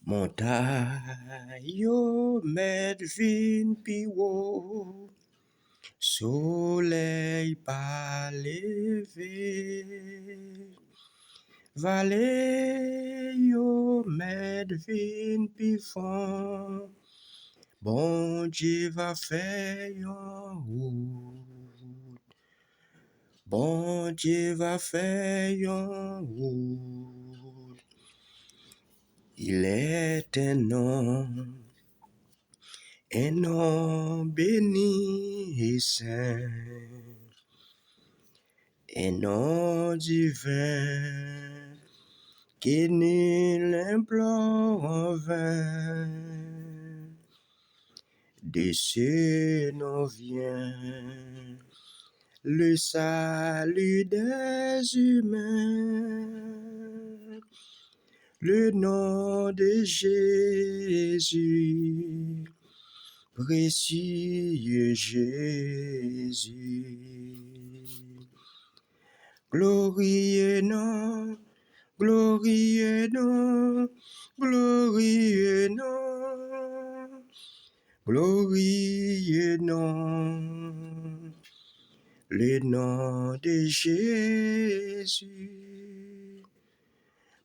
Montagne yo met vin pi haut, soleil pas levé. Vallée yo met vin pi fond, bon Dieu va faire yon route. Bon Dieu va faire yon route. Il est un nom béni et saint, un nom divin, qui nul implore en vain. De ce nom vient le salut des humains, le nom de Jésus, précieux Jésus. Glorieux nom, glorieux nom, glorieux nom, glorieux nom, le nom de Jésus,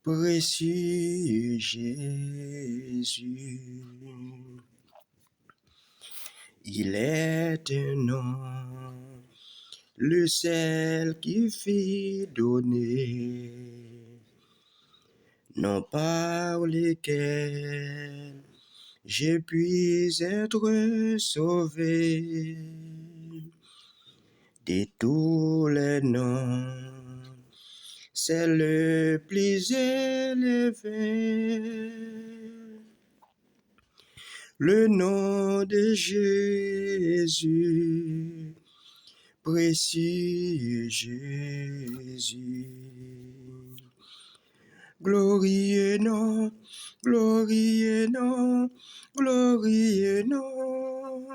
précieux Jésus. Il est un nom, le seul qui fit donner, non par lesquels je puis être sauvé. De tous les noms, c'est le plus élevé. Le nom de Jésus, précieux Jésus. Glorieux nom, glorieux nom, glorieux nom,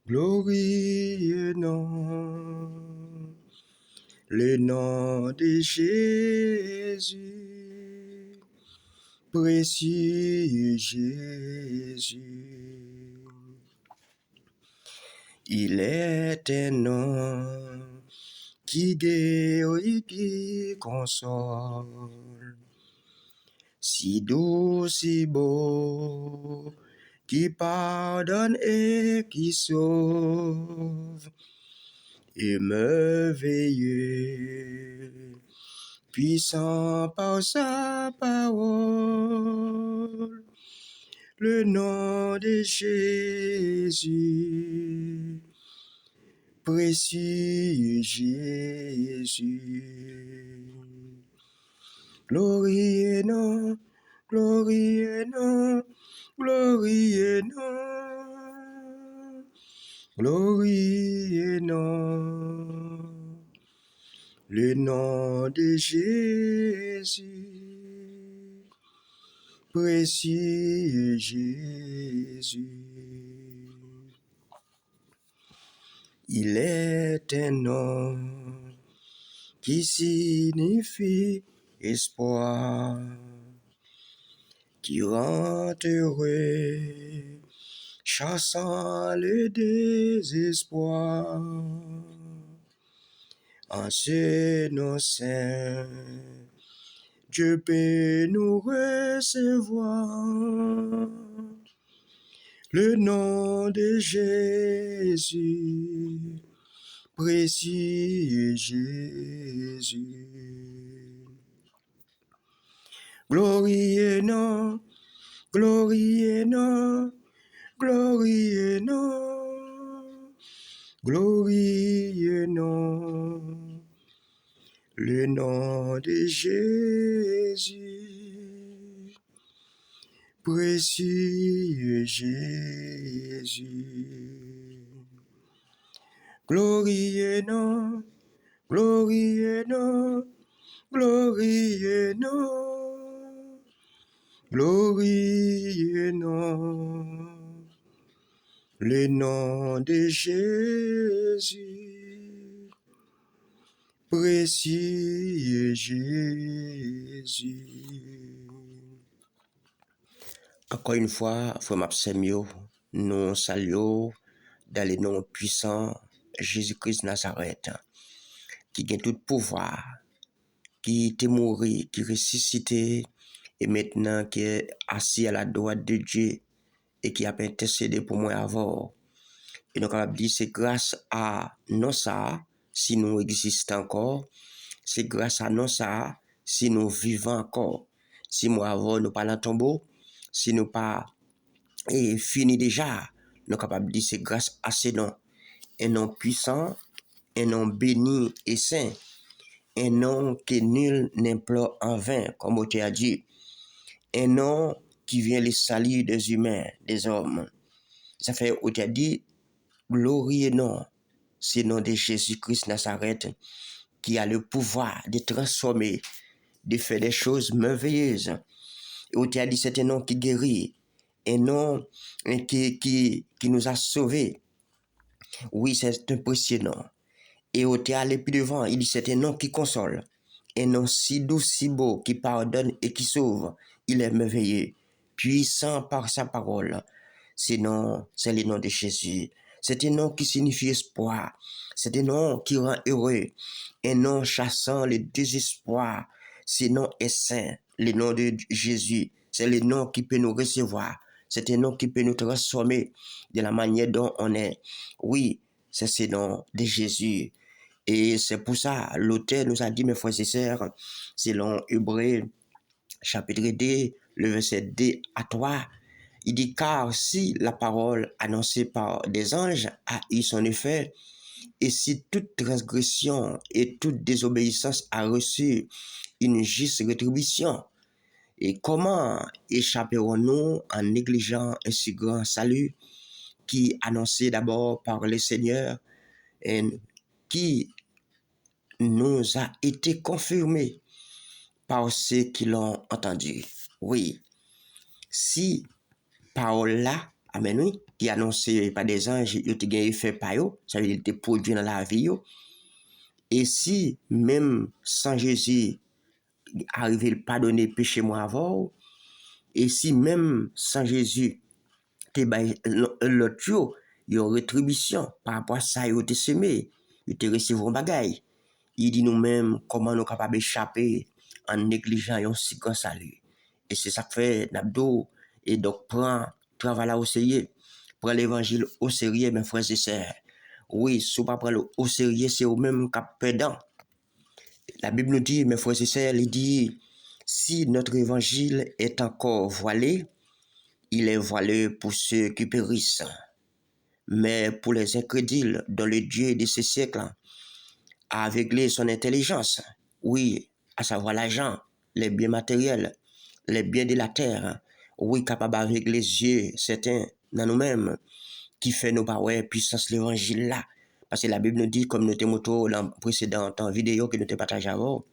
glorieux nom, le nom de Jésus, précieux Jésus. Il est un nom qui guérit, qui console, si doux, si beau, qui pardonne et qui sauve, et merveilleux, puissant par sa parole, le nom de Jésus, précieux Jésus. Glorieux nom, glorieux nom, glorieux nom, glorieux nom, le nom de Jésus, précieux Jésus. Il est un nom qui signifie espoir, qui rend heureux, chassant le désespoir. En ce nom saint, Dieu peut nous recevoir. Le nom de Jésus, précieux Jésus. Glorieux nom, glorieux nom, glorieux nom, glorieux nom, le nom de Jésus, précieux Jésus. Glorieux nom, glorieux nom, glorieux nom, glorieux nom, le nom de Jésus, précieux Jésus. Encore une fois, frère Mapsemio, nous saluons dans le nom puissant Jésus-Christ Nazareth, qui a tout pouvoir, qui était mort, qui ressuscité, et maintenant qui est assis à la droite de Dieu et qui a intercédé pour moi avant. Et donc, on va dire, c'est grâce à nous ça, si nous existons encore, c'est grâce à nous ça, si nous vivons encore. Si moi avant, nous pas dans le tombeau, si nous pas fini déjà, nous sommes capables de dire, c'est grâce à ces noms. Un nom puissant, un nom béni et saint, un nom que nul n'implore en vain, comme on t'a dit. Un nom qui vient les salir des humains, des hommes. Ça fait, on t'a dit, glorieux nom, c'est le nom de Jésus-Christ Nazareth, qui a le pouvoir de transformer, de faire des choses merveilleuses. Et on t'a dit, c'est un nom qui guérit, un nom qui nous a sauvés. Oui, c'est un précieux nom. Et on t'a allé plus devant, il dit, c'est un nom qui console, un nom si doux, si beau, qui pardonne et qui sauve. Il est merveilleux, puissant par sa parole. C'est le nom de Jésus. C'est un nom qui signifie espoir. C'est un nom qui rend heureux. Un nom chassant le désespoir. Ce nom est saint. Le nom de Jésus. C'est le nom qui peut nous recevoir. C'est un nom qui peut nous transformer de la manière dont on est. Oui, c'est ce nom de Jésus. Et c'est pour ça, l'auteur nous a dit, mes frères et sœurs, selon Hébreux, chapitre 2, le verset 2 à 3, il dit, car si la parole annoncée par des anges a eu son effet, et si toute transgression et toute désobéissance a reçu une juste rétribution, et comment échapperons-nous en négligeant un si grand salut qui annoncé d'abord par le Seigneur et qui nous a été confirmé par ceux qui l'ont entendu. Oui, si parole-là, amen, oui, qui est annoncée par des anges, il a été fait par eux, ça veut dire qu'il a été produit dans la vie. Et si, même sans Jésus, arriver à pardonner péché moi avant, et si même sans Jésus, l'autre, il y a une rétribution par rapport à ça, il a été semé, il a reçu un bagage. Il dit nous-mêmes comment nous sommes capables d'échapper en négligeant un si grand salut. Et c'est ça que fait Nabdo. Et donc, prends travail là au sérieux. Prends l'évangile au sérieux, mes frères et sœurs. Oui, si vous ne prenez pas au sérieux, c'est vous-même qui perdant. La Bible nous dit, mes frères et sœurs, il dit, si notre évangile est encore voilé, il est voilé pour ceux qui périssent. Mais pour les incrédules, dont le Dieu de ce siècle a aveuglé son intelligence, oui, à savoir l'argent, les biens matériels, les biens de la terre, oui, capable avec les yeux certains dans nous-mêmes, qui fait nos paroles puissance l'évangile là. Parce que la Bible nous dit, comme nous t'avons dans la précédente vidéo que nous t'avons partagé avant,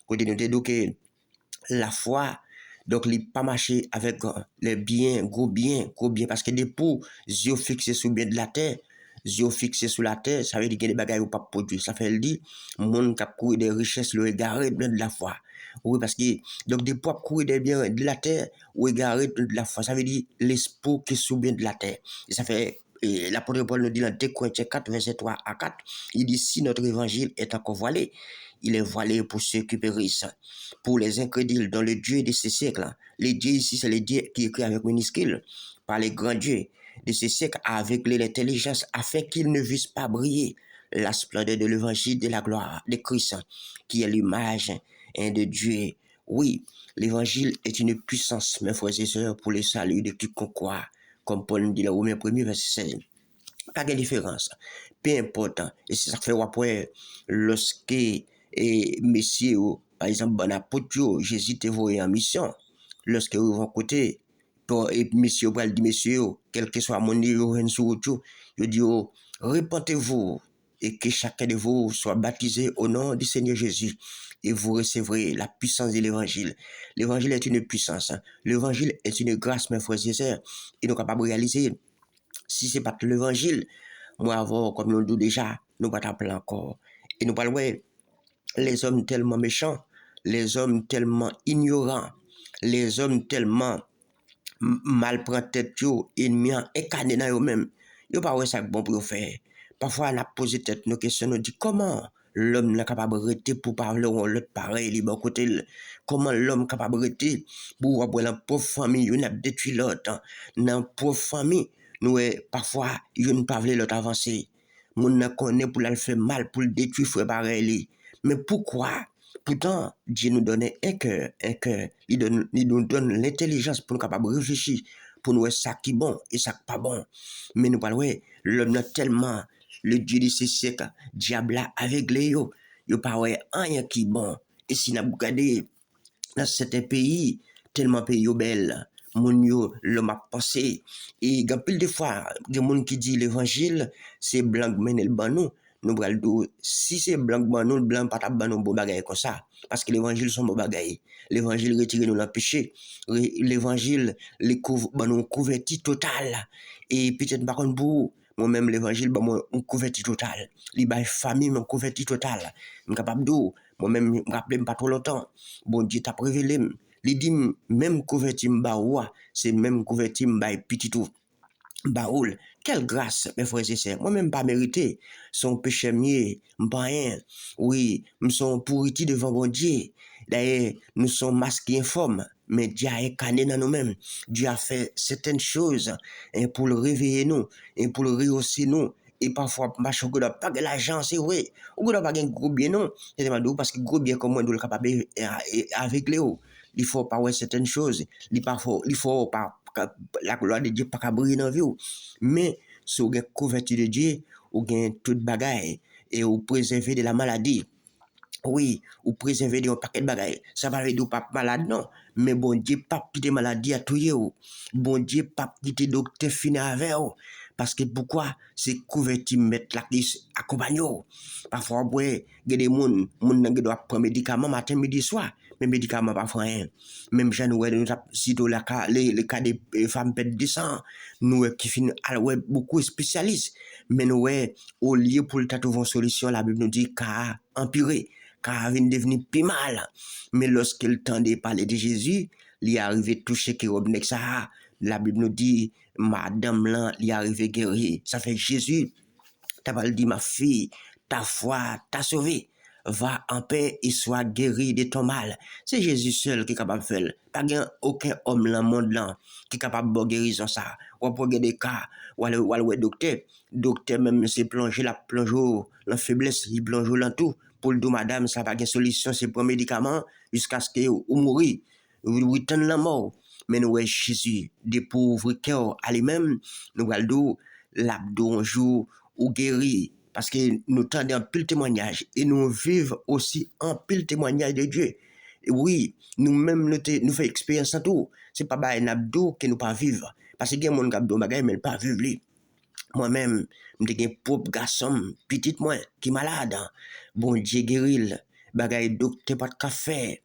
que nous t'avons dit que la foi, donc, il pas marché avec les biens, gros biens, parce que des pour yeux fixés sur bien de la terre, yeux fixés sur la terre, ça veut dire que les bagages ou pas produire. Ça fait le dit, monde qui a couru des richesses, le égaré de la foi. Oui, parce que, donc, des pour courir des biens de la terre, ou égaré de la foi. Ça veut dire l'espoir qui est sous bien de la terre. Et ça fait, l'apôtre Paul nous dit dans 2 Corinthiens 4, verset 3 à 4, il dit, si notre évangile est encore voilé, il est voilé pour ceux qui périssent, pour les incrédules dont le Dieu de ce siècle. Les dieux ici, c'est les dieux qui écrit avec minuscule, par les grands dieux de ce siècle, avec l'intelligence, afin qu'ils ne vissent pas briller la splendeur de l'évangile de la gloire de Christ, qui est l'image de Dieu. Oui, l'évangile est une puissance, mes frères et sœurs, pour le salut de quiconque croit, comme Paul nous dit dans Romains 1er, verset 16. Pas de différence. Peu importe. Et c'est ça que fait après, lorsque messieurs, par exemple, bon apôtre, Jésus te voyé en mission, lorsque vous vont côté, et messieurs, dit messieurs, quel que soit mon niveau, je dis, répentez-vous et que chacun de vous soit baptisé au nom du Seigneur Jésus et vous recevrez la puissance de l'évangile. L'évangile est une puissance. L'évangile est une grâce, mes frères et sœurs. Et nous sommes capables de réaliser. Si ce n'est pas l'évangile, moi avant, comme nous le disons déjà, nous ne pas t'appeler encore. Et nous parlons, les hommes tellement méchants, les hommes tellement ignorants, les hommes tellement mal prend tête yo, ennemi incarné dans eux-mêmes. Yo pas ouais ça bon pour faire. Parfois on a posé tête nos questions, on dit comment l'homme n'est capable de rester pour parler à l'autre pareil, il bon côté. Comment l'homme capable de rester pour avoir la pauvre famille, on a détruit l'autre. Dans pauvre famille, nous parfois il ne pas l'autre avancer. Mon ne connaît pour le faire mal, pour le détruire, frère pareil. Mais pourquoi? Pourtant, Dieu nous donne un cœur. Il nous donne l'intelligence pour nous capables de réfléchir, pour nous voir ça qui est bon et ça qui n'est pas bon. Mais nous parlons, l'homme a tellement, le Dieu de ces siècles, diable a aveuglé, il pas rien qui est bon. Et si nous regardons dans certains pays, tellement pays belle, mon yo l'homme a pensé. Et il y a plus de fois, il y a des gens qui disent l'évangile, c'est blanc men le banou. Nous bral si c'est blanc banou, le blanc pas ta banou bon bagaille comme ça. Parce que l'évangile sont bon bagaille. L'évangile retire nous dans le péché. L'évangile les couvre, banou couverti total. Et peut-être par contre pour moi-même l'évangile, bah moi on couverti total. Les bail famille mon couverti total. Je capable d'où moi-même je me rappelle pas trop longtemps. Bon Dieu t'a révélé. Il dit même couverti m'ba c'est même couverti m'ba petit tout. Baoul, quelle grâce, mes frères et sœurs. Moi-même pas mérité. Son péché mieux, m'pas rien. Oui, nous sommes pourritis devant bon Dieu. D'ailleurs, nous sommes masqués informes. Mais Dieu a incarné dans nous-mêmes. Dieu a fait certaines choses pour le réveiller nous, et pour le rehausser nous. Et parfois, machin, on n'a pas de l'argent, c'est vrai. On n'a pas de gros bien, non. C'est parce que gros bien, comme moi, nous sommes capables avec Léo. Il faut pas voir certaines choses. Il faut pas la gloire de Dieu pas qu'à briller dans la vie. Mais si vous avez couverture de Dieu, vous avez toute bagaille et vous préservez de la maladie. Oui, vous préservez de un paquet de bagaille. Ça va veut dire pas malade, non. Mais bon Dieu, pas quitter maladie à tout yo. Bon Dieu, pas quitter docteur fini avec vous. Parce que pourquoi? C'est couverture mettre la liste accompagne. Parfois, il y a des gens qui doivent prendre médicaments matin, midi, soir. Mais médicaments pas rien. Même si nous avons les cas des femmes perdent du sang, nous qui finissent beaucoup de spécialistes. Mais nous, au lieu pour le trouver une solution, la Bible nous dit qu'à empirer, qu'à devenir plus mal. Mais lorsqu'il tendait parler de Jésus, il est arrivé toucher qui robnek ça. La Bible nous dit, madame là, il est arrivé guéri. Ça fait Jésus, t'as pas dit ma fille, ta foi t'a sauvé. Va en paix et sois guéri de ton mal. C'est Jésus seul qui est capable de faire. Pas aucun homme dans le monde là qui est capable de guérir ça. Ou pour des cas, ou le docteur. Docteur même c'est plonger la la faiblesse, il plonge dans tout. Pour le dos madame, ça pas de solution, c'est pour médicament jusqu'à ce que ou mourir. Ou tendre la mort. Mais nous Jésus, des pauvres cœurs à lui-même, nous allons l'abdo un jour ou guéri. Parce que nous tendons un pile témoignage et nous vivons aussi un pile témoignage de Dieu. Et oui, nous-mêmes, nous faisons expérience en tout. Ce n'est pas un abdo que nous pas vivre. Parce que mon abdo bagay, mais pas vivre. Moi-même, je suis un pauvre garçon, petit moi, qui est malade. Bon Dieu guérit. Bagay docteur pas de café.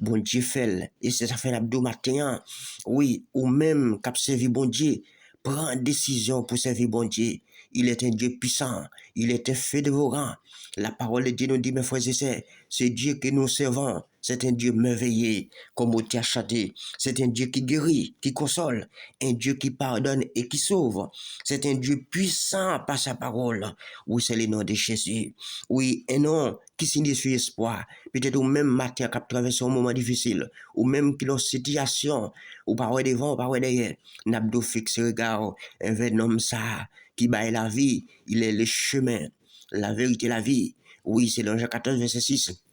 Bon Dieu fait. Et c'est ça fait l'abdo matin. Oui, ou même cap servi bon Dieu. Prends décision pour servir bon Dieu. Il est un Dieu puissant. Il est un feu dévorant. La parole de Dieu nous dit, mes frères et sœurs, c'est Dieu que nous servons. C'est un Dieu merveilleux, comme on t'a chanté. C'est un Dieu qui guérit, qui console. Un Dieu qui pardonne et qui sauve. C'est un Dieu puissant par sa parole. Oui, c'est le nom de Jésus. Oui, un nom qui signifie espoir. Peut-être au même matin, qui traverse un moment difficile, ou même qui dans situation, ou par devant, ou par derrière, n'abdo fixe regard, un homme ça, qui baille la vie, il est le chemin, la vérité, la vie. Oui, c'est dans Jean 14, verset 6.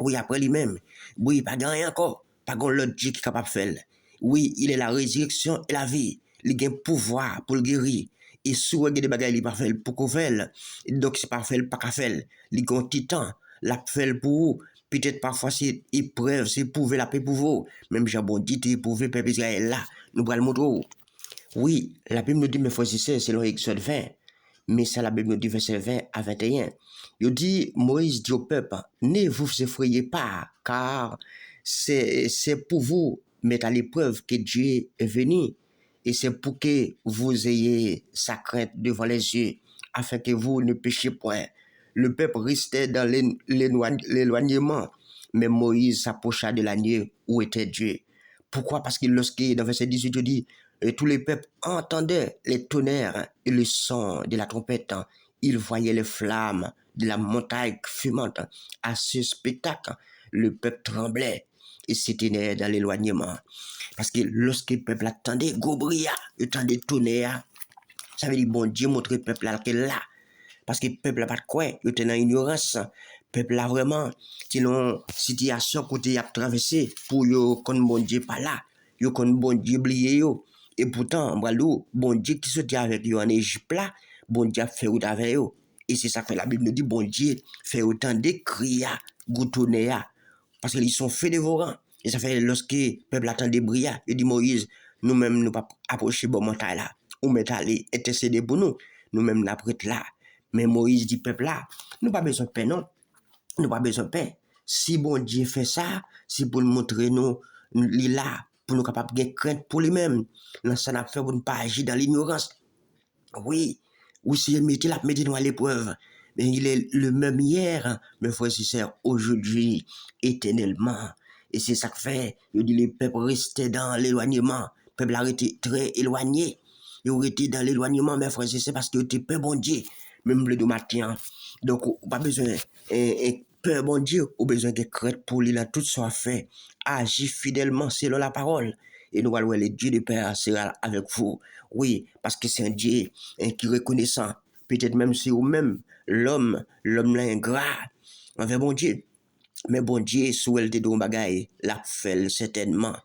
Oui, après lui-même. Oui, pas gagné encore. Pas grand l'autre Dieu qui est capable de faire. Oui, il est la résurrection et la vie. Il a un pouvoir pour le guérir. Et souvent, il y a des bagages qui pas fait pour qu'on fait. Donc, c'est pas fait, pas qu'à faire. Il a un titan. La fait pour vous. Peut-être parfois, c'est épreuve, c'est prouver la paix pour vous. Même Jean-Bon dit, prouver peuple Israël là. Nous allons le montrer. Oui, la Bible nous dit, mes frères et sœurs, c'est l'Exode 20. Mais ça, la Bible nous dit, verset 20 à 21. Il dit, Moïse dit au peuple, ne vous effrayez pas, car c'est pour vous mettre à l'épreuve que Dieu est venu. Et c'est pour que vous ayez sa crainte devant les yeux, afin que vous ne péchiez point. Le peuple restait dans l'éloignement, mais Moïse s'approcha de l'agneau où était Dieu. Pourquoi? Parce que lorsque, dans verset 18, il dit, tous les peuples entendaient les tonnerres et le son de la trompette. Ils voyaient les flammes de la montagne fumante. À ce spectacle, le peuple tremblait et s'éteignait dans l'éloignement. Parce que lorsque le peuple attendait, Gobria, il attendait tonnerre, ça veut dire, bon Dieu, montre le peuple là qu'elle est là. Parce que le peuple n'a pas de quoi, il était dans l'ignorance. Le peuple là vraiment, c'est une situation côté il a traversé pour yo qu'on bon Dieu pas là. Yo qu'on bon Dieu oublié yo. Et pourtant, bon Dieu qui se dit avec yo en Égypte là, bon Dieu a fait autant avec yo. Et c'est ça que la Bible nous dit, bon Dieu fait autant de cris, goutonner, parce qu'ils sont faits dévorants. Et ça fait lorsque le peuple attendait briller, il dit Moïse, nous-mêmes nous pas approcher bon montagne là, ou mettre aller intercéder pour nous, nous-mêmes nous prête là. Mais Moïse dit peuple là, nous pas besoin de paix non, nous pas besoin de paix. Si bon Dieu fait ça, c'est pour nous montrer nous là, pour nous capables de crainte pour lui-même. Dans ça n'a fait pour ne pas agir dans l'ignorance. Oui, oui, c'est mettez-nous à l'épreuve. Mais il est le même hier, mes frères et sœurs, aujourd'hui, éternellement. Et c'est ça que fait, il dit les peuples restaient dans l'éloignement. Les peuples a été très éloignés. Ils ont été dans l'éloignement, mes frères et sœurs, parce qu'ils étaient peu bon Dieu, même le matin. Donc, pas besoin, peu bon Dieu, ou besoin de crainte pour lui, là, tout soit fait. Agir fidèlement selon la parole. Et nous allons le Dieu de Père sera avec vous. Oui, parce que c'est un Dieu qui est reconnaissant. Peut-être même si vous-même, l'homme l'ingrat, envers bon Dieu. Mais bon Dieu, sous elle te donne bagaille, l'a fait certainement.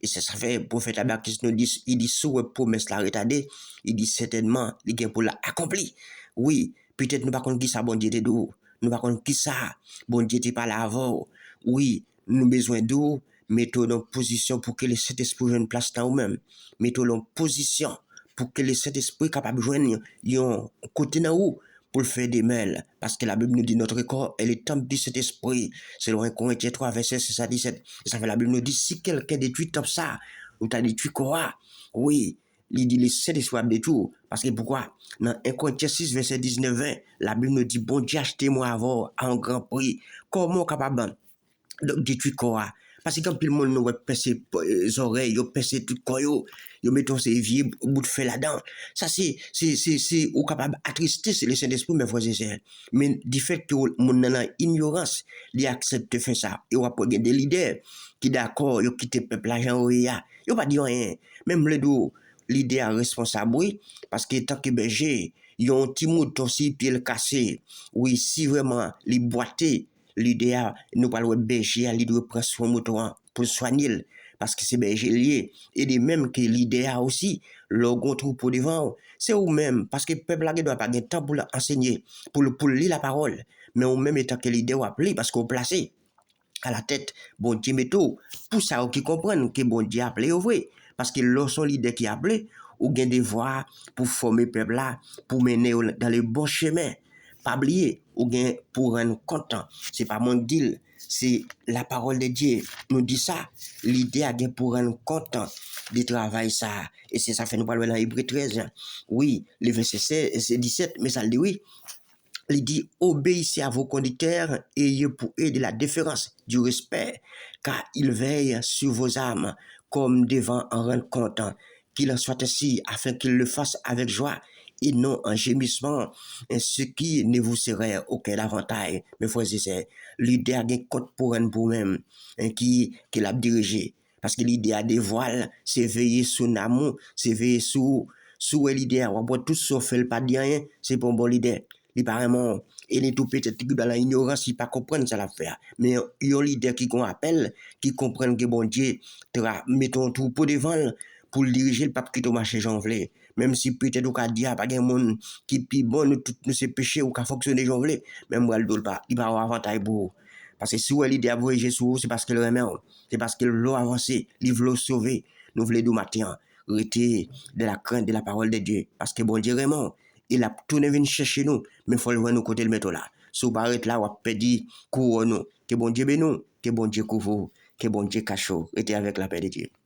Et ça fait, le prophète Abakkuk nous dit, il dit, sous promesse la retardée, il dit certainement, il vient pour l'accomplir. Oui, peut-être nous pas connaissons qui ça, bon Dieu te donne. Nous pas connaissons qui ça, bon Dieu te parle avant. Oui, nous besoin d'eau, mettons en position pour que le Saint-Esprit joue une place dans nous-mêmes. Mettons en position pour que le Saint-Esprit capable de joindre un côté dans nous pour le faire des mêles. Parce que la Bible nous dit notre corps est le temple du Saint-Esprit. Selon 1 Corinthiens 3, verset 16 à 17. Et ça fait la Bible nous dit si quelqu'un détruit comme ça, ou t'as détruit quoi? Oui, il dit le Saint-Esprit détruit. Parce que pourquoi? Dans 1 Corinthiens 6, verset 19-20, la Bible nous dit bon Dieu, achetez-moi avant à un grand prix. Comment capable de détruire quoi? Parce que quand tout le monde nous percer les oreilles, yo percer tout corps yo mettons ces vieux bout de fer là-dedans. Ça c'est ou capable attrister le Saint-Esprit mes frères et sœurs. Mais du fait que mon dans ignorance, il accepte de faire ça. Et on pas des leaders qui d'accord, yo quitter peuple l'argent yo pas dit rien. Même le dos leader responsable oui parce que tant que berger, ils ont un petit mouton aussi pied le cassé. Oui, si vraiment les boiter l'idéal, nous parlons de berger, il doit prendre son mouton pour soigner, parce que c'est berger lié. Et de même que l'idéal aussi, le trouve pour devant, c'est ou même, parce que le peuple ne doit pas avoir temps pour enseigner, pour lire la parole, mais au même temps que l'idéal va appeler, parce qu'on placé à la tête, bon Dieu met tout, pour ça, qui comprennent que bon Dieu a appelé au vrai, parce que lorsqu'on l'idée qui a appelé, ou gain des voies pour former le peuple là, pour mener dans le bon chemin. Pas oublier, ou bien pour rendre content. C'est pas mon deal, c'est la parole de Dieu nous dit ça. L'idée a bien pour rendre content du travail ça. Et c'est ça fait nous parler dans Hébreu 13. Oui, le verset 16, 17, mais ça le dit oui. Il dit obéissez à vos conducteurs et ayez pour eux de la déférence, du respect, car ils veillent sur vos âmes comme devant en rendre compte. Qu'il en soit ainsi afin qu'ils le fassent avec joie et non en gémissement, ce qui ne vous serait aucun avantage. Mes frères et sœurs, l'idée a un compte pour vous-même qui l'a dirigé. Parce que l'idée a des voiles, c'est veiller sur l'amour, c'est veiller sur l'idée. On peut tout sauf le pas de rien, c'est pour un bon leader. Il vraiment, il est tout peut-être dans l'ignorance, il ne pas comprendre ça l'affaire. Mais il y a un leader qui appelle, qui comprennent que bon Dieu, mettons tout pour devant pour diriger le pape qui te marche janvier. Même si peut-être au cas d'il n'y a pas de monde qui est bon, tout ces péchés ou qui fonctionne janvier, même moi, il va avoir avantage pour vous. Parce que si vous avez l'idée à voyager sur vous, c'est parce qu'elle remet, c'est parce qu'elle veut avancer, il veut sauver. Nous voulons du matin, rester de la crainte de la parole de Dieu. Parce que bon Dieu, vraiment, il a tourné venir chercher nous, mais il faut le voir nous côté le mettre là. Si vous arrêtez là, vous pédir couronne nous. Que bon Dieu bénisse, que bon Dieu couvre, que bon Dieu cache, restez avec la paix de Dieu.